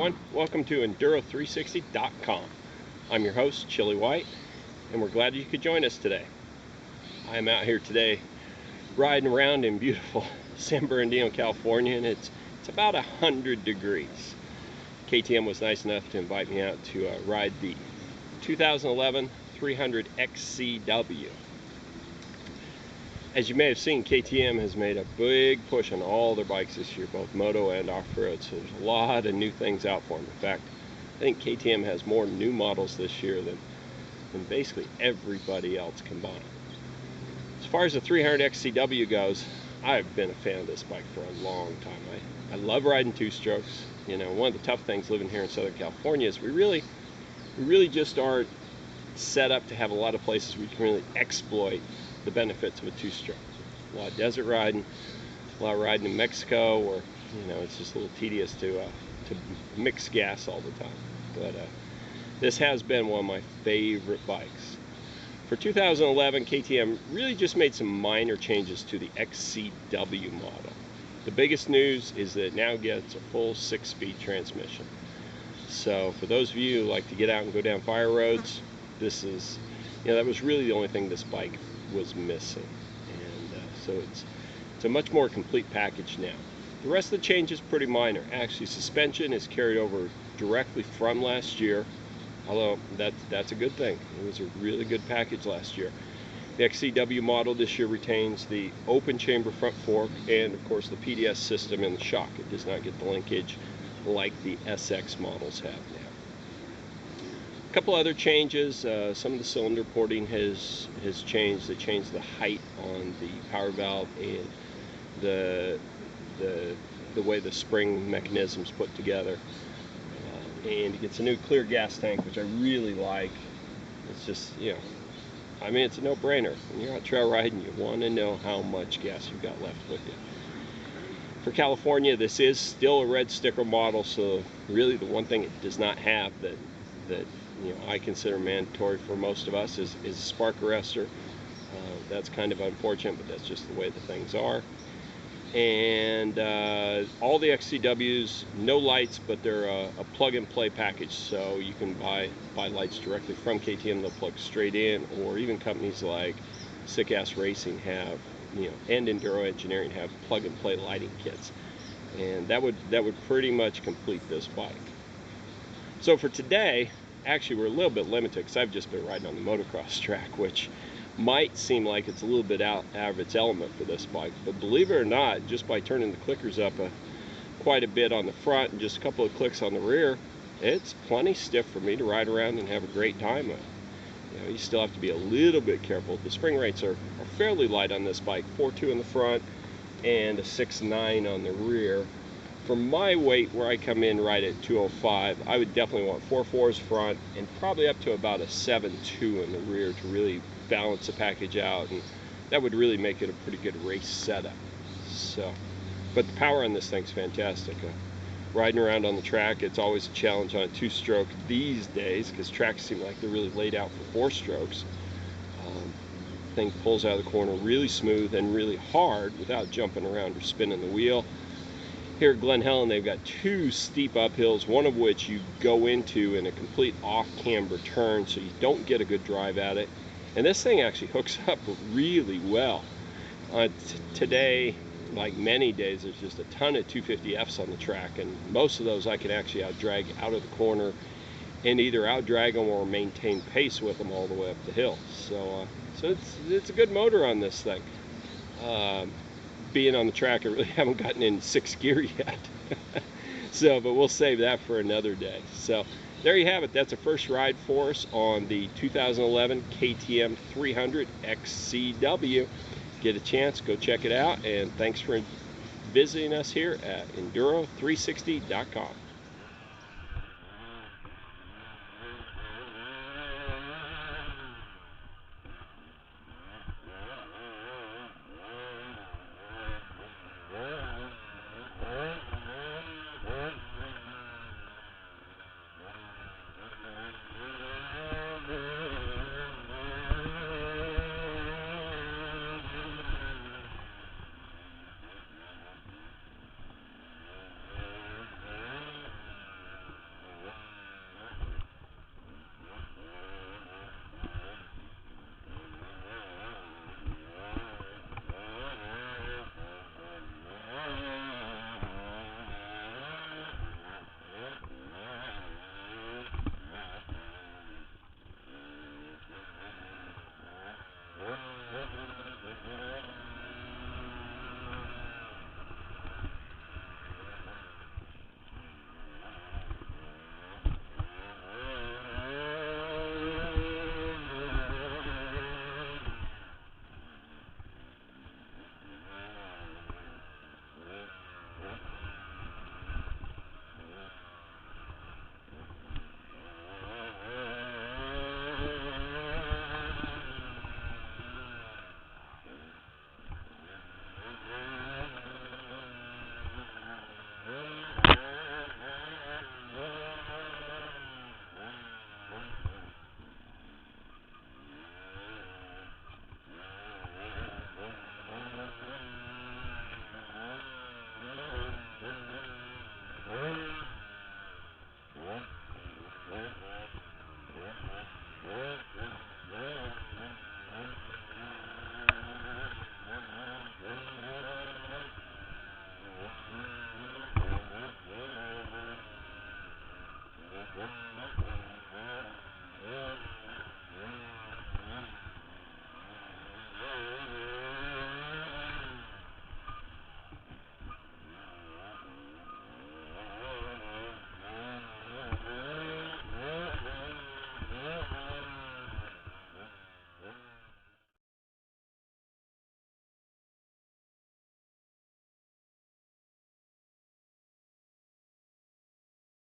everyone. Welcome to Enduro360.com. I'm your host, Chili White, and we're glad you could join us today. I'm out here today riding around in beautiful San Bernardino, California, and it's about 100 degrees. KTM was nice enough to invite me out to ride the 2011 300 XCW. As you may have seen, KTM has made a big push on all their bikes this year, both moto and off-road, so there's a lot of new things out for them. In fact, I think KTM has more new models this year than basically everybody else combined. As far as the 300 XCW goes, I've been a fan of this bike for a long time. I love riding two-strokes. You know, one of the tough things living here in Southern California is we really just aren't set up to have a lot of places where you can really exploit the benefits of a two-stroke. A lot of desert riding, a lot of riding in Mexico, or it's just a little tedious to mix gas all the time. But this has been one of my favorite bikes. For 2011, KTM really just made some minor changes to the XCW model. The biggest news is that it now gets a full 6-speed transmission. So for those of you who like to get out and go down fire roads, this is, that was really the only thing this bike was missing, and so it's a much more complete package now. The rest of the change is pretty minor. Actually, suspension is carried over directly from last year, although that's a good thing. It was a really good package last year. The XCW model this year retains the open chamber front fork and of course the PDS system in the shock. It does not get the linkage like the SX models have now. A couple other changes. Some of the cylinder porting has changed. They changed the height on the power valve and the way the spring mechanism's put together. And it gets a new clear gas tank, which I really like. It's just, it's a no-brainer. When you're out trail riding, you want to know how much gas you've got left with you. For California, this is still a red sticker model, so really the one thing it does not have that I consider mandatory for most of us is a spark arrestor. That's kind of unfortunate, but that's just the way the things are. And all the XCWs, no lights, but they're a plug-and-play package, so you can buy lights directly from KTM. They'll plug straight in, or even companies like Sick Ass Racing have, and Enduro Engineering have plug-and-play lighting kits, and that would pretty much complete this bike. So for today, actually we're a little bit limited because I've just been riding on the motocross track, which might seem like it's a little bit out of its element for this bike, but believe it or not, just by turning the clickers up quite a bit on the front and just a couple of clicks on the rear, it's plenty stiff for me to ride around and have a great time with. You still have to be a little bit careful. The spring rates are fairly light on this bike, 4.2 in the front and a 6.9 on the rear. For my weight, where I come in right at 205, I would definitely want 4.4s front and probably up to about a 7.2 in the rear to really balance the package out, and that would really make it a pretty good race setup. So, but the power on this thing's fantastic. Riding around on the track, it's always a challenge on a two-stroke these days because tracks seem like they're really laid out for 4 strokes. Thing pulls out of the corner really smooth and really hard without jumping around or spinning the wheel. Here at Glen Helen, they've got 2 steep uphills, one of which you go into in a complete off-camber turn, so you don't get a good drive at it. And this thing actually hooks up really well. Today, like many days, there's just a ton of 250Fs on the track, and most of those I can actually out-drag out of the corner and either out-drag them or maintain pace with them all the way up the hill. So it's a good motor on this thing. Being on the track, I really haven't gotten in 6th gear yet. But we'll save that for another day. So there you have it. That's a first ride for us on the 2011 KTM 300 XCW. Get a chance, go check it out, and thanks for visiting us here at Enduro360.com.